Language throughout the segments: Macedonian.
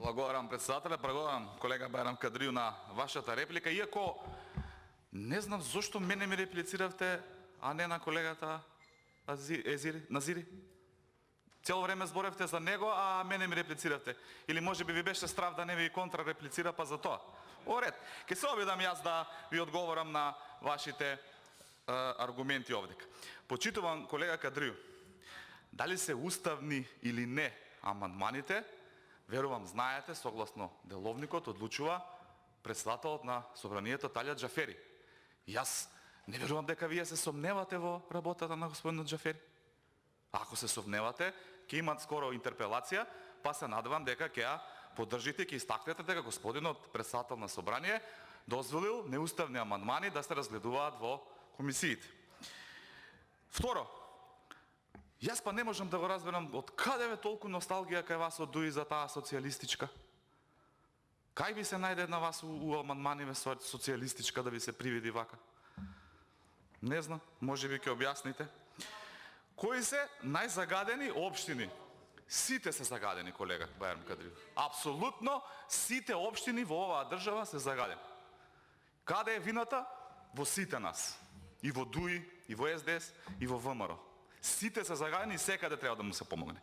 Благодарам председателя, благодарам колега Байрам Кадрију на вашата реплика, иако не знам зошто мене ми реплицирате, а не на колегата Назири. Цело време зборевте за него, а мене ми реплицирате. Или може би ви беше страв да не ви контрареплицира, па за тоа. Оред, ке се обидам јас да ви одговорам на вашите аргументи овде. Почитувам колега Кадрију. Дали се уставни или не амандманите, верувам знаете, согласно деловникот одлучува председателот на собранието Талија Џафери. Јас не верувам дека вие се сомневате во работата на господинот Џафери. Ако се сомневате, ќе имат скоро интерпелација, па се надевам дека ќе ја поддржите, ќе истакнете дека господинот председател на собрание дозволил неуставни амандмани да се разгледуваат во комисиите. Второ, јас па не можам да го разберам од каде е толку носталгија кај вас од ДУИ за таа социјалистичка. Кај би се најде на вас у амандманиве социјалистичка да ви се привиди вака? Не знам, може би ќе објасните. Кои се најзагадени општини? Сите се загадени, колега Байрам Кадрију. Апсолутно сите општини во оваа држава се загадени. Каде е вината? Во сите нас. И во ДУИ, и во СДС, и во ВМРО. Сите се загадени и секаде треба да му се помогне.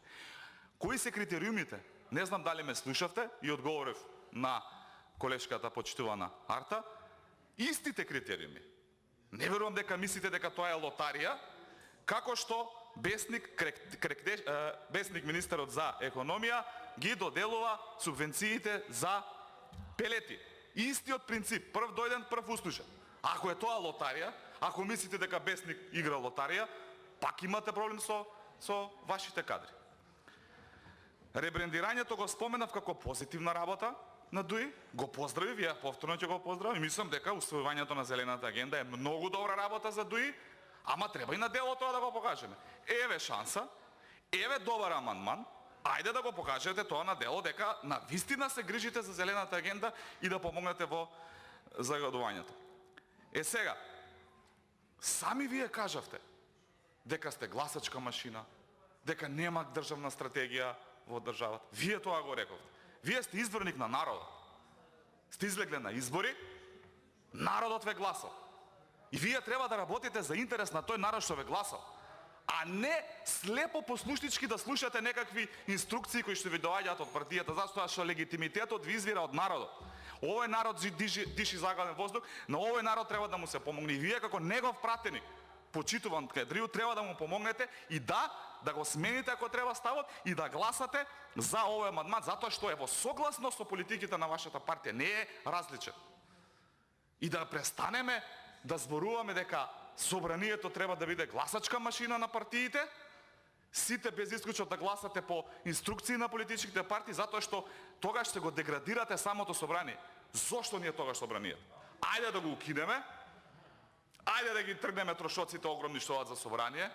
Кои се критериумите? Не знам дали ме слушавте и одговорив на колешката почитувана Арта. Истите критериуми. Не верувам дека мислите дека тоа е лотарија, како што бесник министерот за економија ги доделува субвенциите за пелети. Истиот принцип, прв дојден, прв услушен. Ако е тоа лотарија, ако мислите дека бесник игра лотарија, пак имате проблем со вашите кадри. Ребрендирањето го споменав како позитивна работа на ДУИ, го поздравив, ја повторно ќе го поздравам и мислам дека усвојувањето на зелената агенда е многу добра работа за ДУИ, ама треба и на дело тоа да го покажеме. Еве шанса, еве добар амандман, ајде да го покажете тоа на дело дека на вистина се грижите за зелената агенда и да помогнете во загадувањето. Сега, сами вие кажавте дека сте гласачка машина, дека нема државна стратегија во државата. Вие тоа го рековте. Вие сте изборник на народот. Сте излегле на избори, народот ве гласал. И вие треба да работите за интерес на тој народ што ве гласал, а не слепо послушнички да слушате некакви инструкции кои што ви доаѓаат од партијата, затоа што легитимитетот ви извира од народот. Овој народ диши загален воздух, на овој народ треба да му се помогне. И вие како негов пратеник, почитуван Кадрију, треба да му помогнете и да го смените ако треба ставот и да гласате за овој амандман, затоа што е во согласно со политиките на вашата партија, не е различен. И да престанеме да зборуваме дека собранието треба да биде гласачка машина на партиите, сите без исклучок да гласате по инструкции на политичките партии, затоа што тогаш ще го деградирате самото собрание. Зошто ни е тогаш собранието? Ајде да го укинеме, ајде да ги тргнеме трошоците огромни што одат за собрание,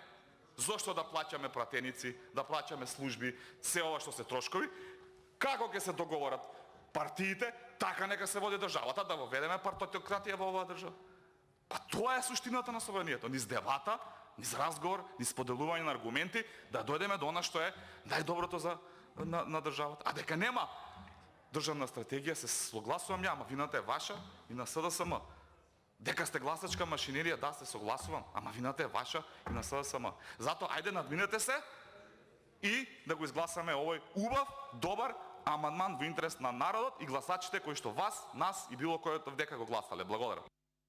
зошто да плаќаме пратеници, да плаќаме служби, се ова што се трошкови, како ќе се договорат партиите, така нека се води државата, да воведеме партократија во оваа држава. А тоа е суштината на собранието. Низ дебата, низ разговор, низ поделување на аргументи, да дојдеме до она што е најдоброто на државата. А дека нема државна стратегија, се согласувам ја, ама вината е ваша и на СДСМ. Дека сте гласачка машинерија, да, се согласувам, ама вината е ваша и на СДСМ. Затоа ајде надминете се и да го изгласаме овој убав, добар амандман во интерес на народот и гласачите кои што вас, нас и било кој дека го гласале. Благодарам.